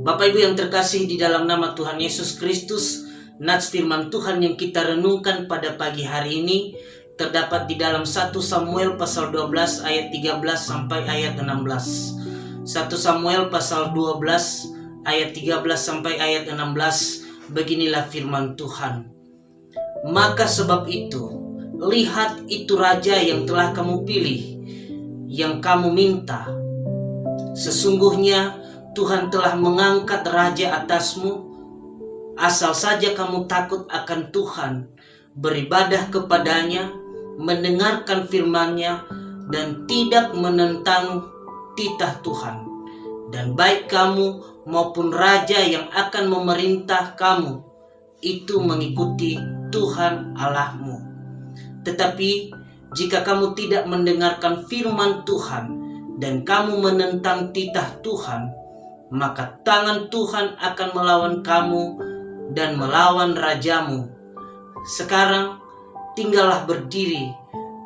Bapak Ibu yang terkasih di dalam nama Tuhan Yesus Kristus, nats firman Tuhan yang kita renungkan pada pagi hari ini terdapat di dalam 1 Samuel pasal 12 ayat 13 sampai ayat 16. 1 Samuel pasal 12 ayat 13 sampai ayat 16. Beginilah firman Tuhan. Maka sebab itu, lihat itu raja yang telah kamu pilih, yang kamu minta. Sesungguhnya Tuhan telah mengangkat raja atasmu, asal saja kamu takut akan Tuhan, beribadah kepadanya, mendengarkan firman-Nya, dan tidak menentang titah Tuhan. Dan baik kamu maupun raja yang akan memerintah kamu, itu mengikuti Tuhan Allahmu. Tetapi jika kamu tidak mendengarkan firman Tuhan, dan kamu menentang titah Tuhan, maka tangan Tuhan akan melawan kamu dan melawan rajamu. Sekarang tinggallah berdiri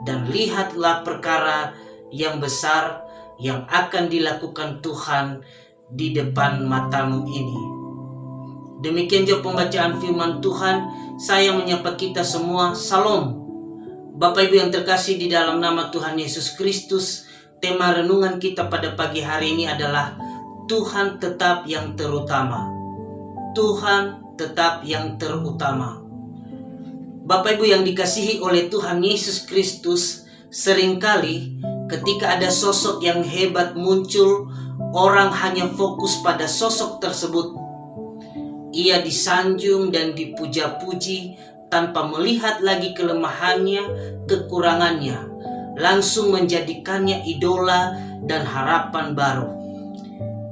dan lihatlah perkara yang besar yang akan dilakukan Tuhan di depan matamu ini. Demikian juga pembacaan firman Tuhan. Saya menyapa kita semua, Salam. Bapak Ibu yang terkasih di dalam nama Tuhan Yesus Kristus, tema renungan kita pada pagi hari ini adalah Tuhan tetap yang terutama. Tuhan tetap yang terutama. Bapak Ibu yang dikasihi oleh Tuhan Yesus Kristus, seringkali ketika ada sosok yang hebat muncul, orang hanya fokus pada sosok tersebut. Ia disanjung dan dipuja-puji tanpa melihat lagi kelemahannya, kekurangannya, langsung menjadikannya idola dan harapan baru.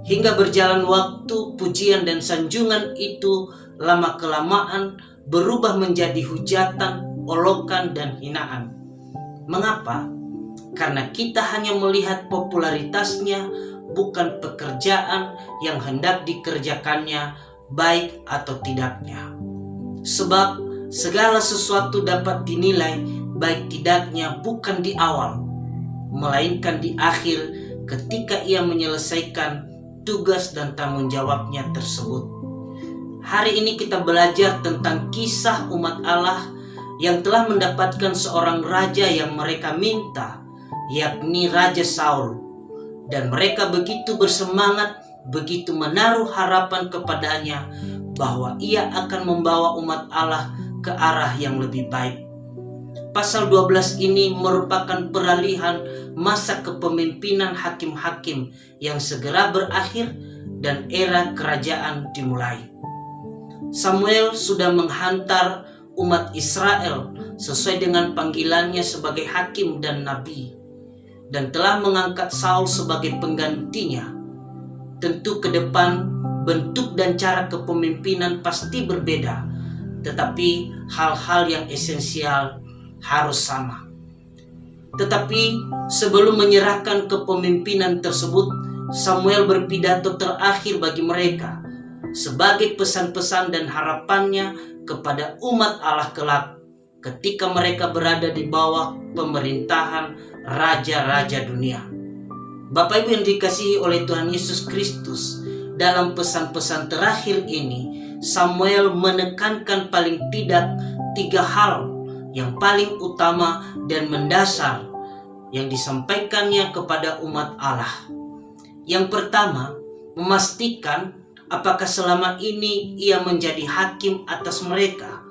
Hingga berjalan waktu, pujian dan sanjungan itu lama-kelamaan berubah menjadi hujatan, olokan, dan hinaan. Mengapa? Karena kita hanya melihat popularitasnya, bukan pekerjaan yang hendak dikerjakannya, baik atau tidaknya. Sebab segala sesuatu dapat dinilai baik tidaknya bukan di awal, melainkan di akhir ketika ia menyelesaikan tugas dan tanggung jawabnya tersebut. Hari ini kita belajar tentang kisah umat Allah yang telah mendapatkan seorang raja yang mereka minta, yakni Raja Saul. Dan mereka begitu bersemangat, begitu menaruh harapan kepadanya bahwa ia akan membawa umat Allah ke arah yang lebih baik. Pasal 12 ini merupakan peralihan masa kepemimpinan hakim-hakim yang segera berakhir dan era kerajaan dimulai. Samuel sudah menghantar umat Israel sesuai dengan panggilannya sebagai hakim dan nabi, dan telah mengangkat Saul sebagai penggantinya. Tentu ke depan bentuk dan cara kepemimpinan pasti berbeda, tetapi hal-hal yang esensial harus sama. Tetapi sebelum menyerahkan kepemimpinan tersebut, Samuel berpidato terakhir bagi mereka sebagai pesan-pesan dan harapannya kepada umat Allah kelak ketika mereka berada di bawah pemerintahan raja-raja dunia. Bapak Ibu yang dikasihi oleh Tuhan Yesus Kristus, dalam pesan-pesan terakhir ini Samuel menekankan paling tidak 3 hal yang paling utama dan mendasar yang disampaikannya kepada umat Allah. Yang pertama, memastikan apakah selama ini ia menjadi hakim atas mereka.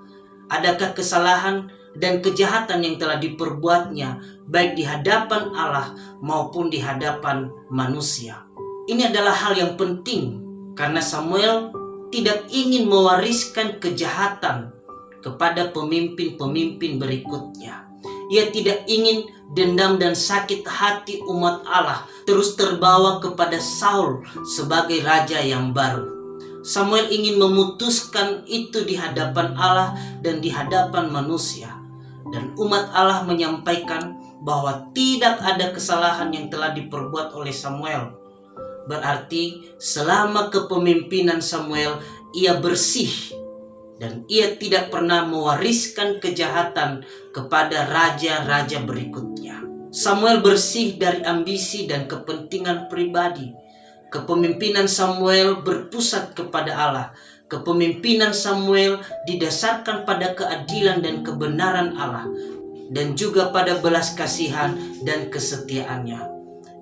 Adakah kesalahan dan kejahatan yang telah diperbuatnya baik di hadapan Allah maupun di hadapan manusia. Ini adalah hal yang penting karena Samuel tidak ingin mewariskan kejahatan kepada pemimpin-pemimpin berikutnya. Ia tidak ingin dendam dan sakit hati umat Allah terus terbawa kepada Saul sebagai raja yang baru. Samuel ingin memutuskan itu di hadapan Allah dan di hadapan manusia. Dan umat Allah menyampaikan bahwa tidak ada kesalahan yang telah diperbuat oleh Samuel. Berarti selama kepemimpinan Samuel ia bersih, dan ia tidak pernah mewariskan kejahatan kepada raja-raja berikutnya. Samuel bersih dari ambisi dan kepentingan pribadi, Kepemimpinan Samuel berpusat kepada Allah. Kepemimpinan Samuel didasarkan pada keadilan dan kebenaran Allah, dan juga pada belas kasihan dan kesetiaannya.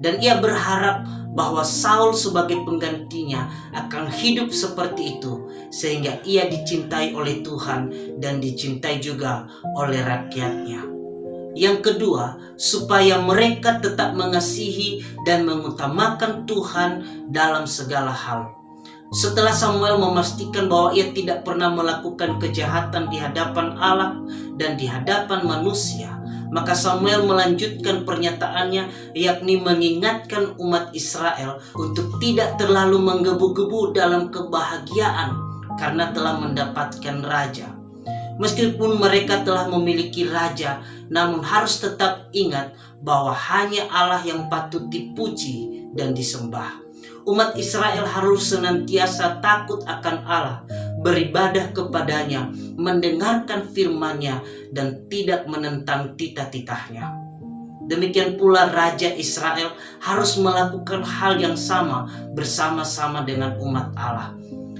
Dan ia berharap bahwa Saul sebagai penggantinya akan hidup seperti itu, sehingga ia dicintai oleh Tuhan dan dicintai juga oleh rakyatnya. Yang kedua, supaya mereka tetap mengasihi dan mengutamakan Tuhan dalam segala hal. Setelah Samuel memastikan bahwa ia tidak pernah melakukan kejahatan di hadapan Allah dan di hadapan manusia, maka Samuel melanjutkan pernyataannya, yakni mengingatkan umat Israel untuk tidak terlalu menggebu-gebu dalam kebahagiaan karena telah mendapatkan raja. Meskipun mereka telah memiliki raja, namun harus tetap ingat bahwa hanya Allah yang patut dipuji dan disembah. Umat Israel harus senantiasa takut akan Allah, beribadah kepadanya, mendengarkan firman-Nya, dan tidak menentang titah-titahnya. Demikian pula Raja Israel harus melakukan hal yang sama bersama-sama dengan umat Allah.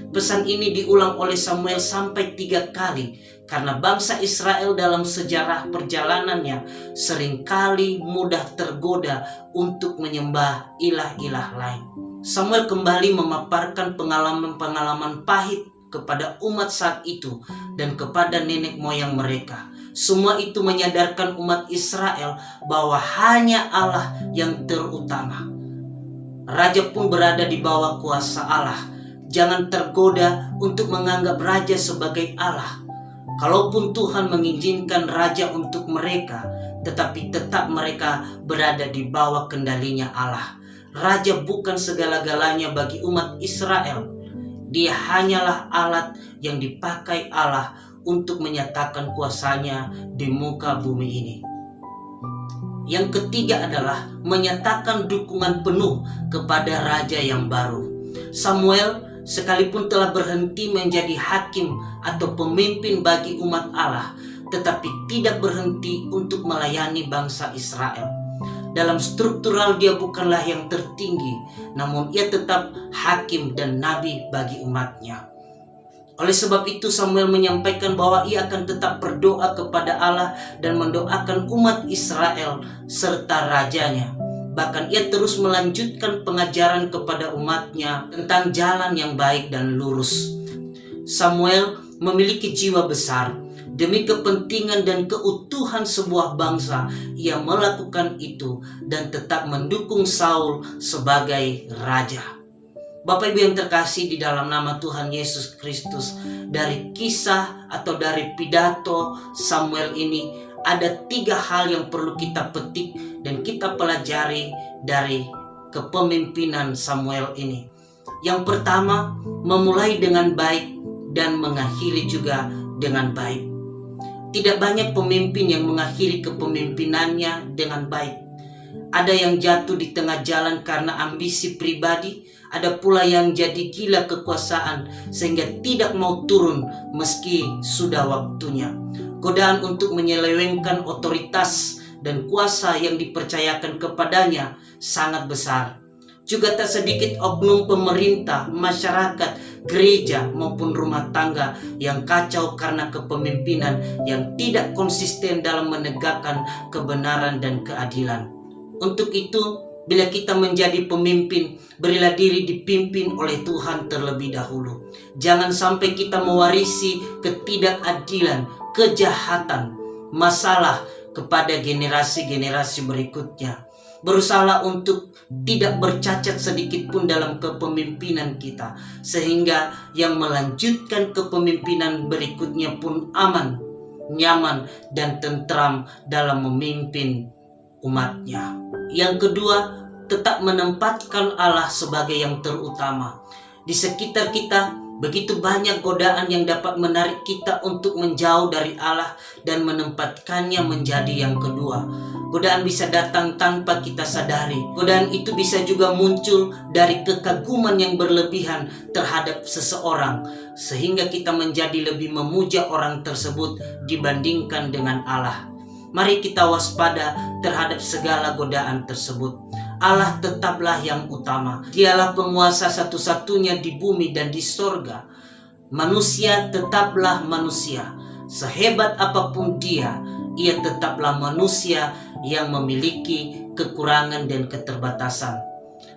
Pesan ini diulang oleh Samuel sampai 3 kali, karena bangsa Israel dalam sejarah perjalanannya seringkali mudah tergoda untuk menyembah ilah-ilah lain. Samuel kembali memaparkan pengalaman-pengalaman pahit kepada umat saat itu dan kepada nenek moyang mereka. Semua itu menyadarkan umat Israel bahwa hanya Allah yang terutama. Raja pun berada di bawah kuasa Allah. Jangan tergoda untuk menganggap raja sebagai Allah. Kalaupun Tuhan mengizinkan raja untuk mereka, tetapi tetap mereka berada di bawah kendalinya Allah. Raja bukan segala-galanya bagi umat Israel. Dia hanyalah alat yang dipakai Allah untuk menyatakan kuasanya di muka bumi ini. Yang ketiga adalah menyatakan dukungan penuh kepada raja yang baru. Samuel sekalipun telah berhenti menjadi hakim atau pemimpin bagi umat Allah, tetapi tidak berhenti untuk melayani bangsa Israel. Dalam struktural dia bukanlah yang tertinggi, namun ia tetap hakim dan nabi bagi umatnya. Oleh sebab itu Samuel menyampaikan bahwa ia akan tetap berdoa kepada Allah dan mendoakan umat Israel serta rajanya. Bahkan ia terus melanjutkan pengajaran kepada umatnya tentang jalan yang baik dan lurus. Samuel memiliki jiwa besar. Demi kepentingan dan keutuhan sebuah bangsa, ia melakukan itu dan tetap mendukung Saul sebagai raja. Bapak Ibu yang terkasih di dalam nama Tuhan Yesus Kristus, dari kisah atau dari pidato Samuel ini ada 3 hal yang perlu kita petik dan kita pelajari dari kepemimpinan Samuel ini. Yang pertama, memulai dengan baik dan mengakhiri juga dengan baik. Tidak banyak pemimpin yang mengakhiri kepemimpinannya dengan baik. Ada yang jatuh di tengah jalan karena ambisi pribadi, ada pula yang jadi gila kekuasaan sehingga tidak mau turun meski sudah waktunya. Godaan untuk menyelewengkan otoritas dan kuasa yang dipercayakan kepadanya sangat besar. Juga tak sedikit oknum pemerintah, masyarakat, gereja maupun rumah tangga yang kacau karena kepemimpinan yang tidak konsisten dalam menegakkan kebenaran dan keadilan. Untuk itu, bila kita menjadi pemimpin, berilah diri dipimpin oleh Tuhan terlebih dahulu. Jangan sampai kita mewarisi ketidakadilan, kejahatan, masalah kepada generasi-generasi berikutnya. Berusaha untuk tidak bercacat sedikit pun dalam kepemimpinan kita, sehingga yang melanjutkan kepemimpinan berikutnya pun aman, nyaman, dan tentram dalam memimpin umatnya. Yang kedua, tetap menempatkan Allah sebagai yang terutama. Di sekitar kita begitu banyak godaan yang dapat menarik kita untuk menjauh dari Allah dan menempatkannya menjadi yang kedua. Godaan bisa datang tanpa kita sadari. Godaan itu bisa juga muncul dari kekaguman yang berlebihan terhadap seseorang, sehingga kita menjadi lebih memuja orang tersebut dibandingkan dengan Allah. Mari kita waspada terhadap segala godaan tersebut. Allah tetaplah yang utama. Dialah penguasa satu-satunya di bumi dan di sorga. Manusia tetaplah manusia. Sehebat apapun dia, ia tetaplah manusia yang memiliki kekurangan dan keterbatasan.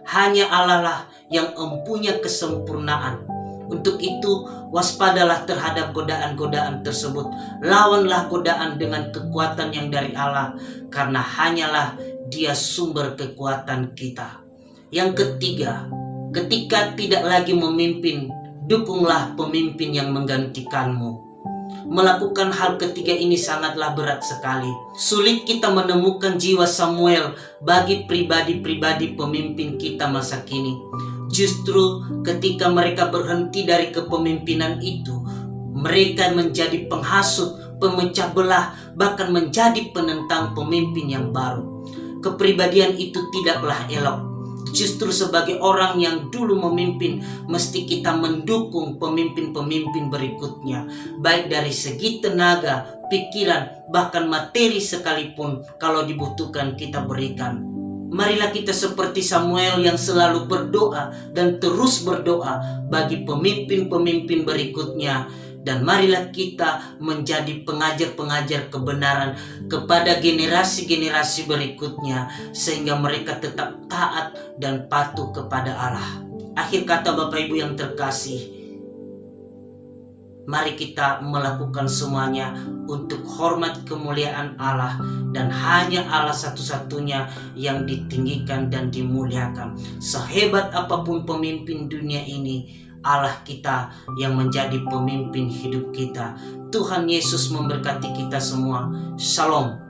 Hanya Allah lah yang mempunyai kesempurnaan. Untuk itu, waspadalah terhadap godaan-godaan tersebut. Lawanlah godaan dengan kekuatan yang dari Allah, karena hanyalah Dia sumber kekuatan kita. Yang ketiga, ketika tidak lagi memimpin, dukunglah pemimpin yang menggantikanmu. Melakukan hal ketiga ini sangatlah berat sekali. Sulit kita menemukan jiwa Samuel bagi pribadi-pribadi pemimpin kita masa kini. Justru ketika mereka berhenti dari kepemimpinan itu, mereka menjadi penghasut, pemecah belah, bahkan menjadi penentang pemimpin yang baru. Kepribadian itu tidaklah elok. Justru sebagai orang yang dulu memimpin, mesti kita mendukung pemimpin-pemimpin berikutnya, baik dari segi tenaga, pikiran, bahkan materi sekalipun kalau dibutuhkan kita berikan. Marilah kita seperti Samuel yang selalu berdoa dan terus berdoa bagi pemimpin-pemimpin berikutnya. Dan marilah kita menjadi pengajar-pengajar kebenaran kepada generasi-generasi berikutnya, sehingga mereka tetap taat dan patuh kepada Allah. Akhir kata Bapak Ibu yang terkasih, mari kita melakukan semuanya untuk hormat kemuliaan Allah, dan hanya Allah satu-satunya yang ditinggikan dan dimuliakan. Sehebat apapun pemimpin dunia ini, Allah kita yang menjadi pemimpin hidup kita. Tuhan Yesus memberkati kita semua. Shalom.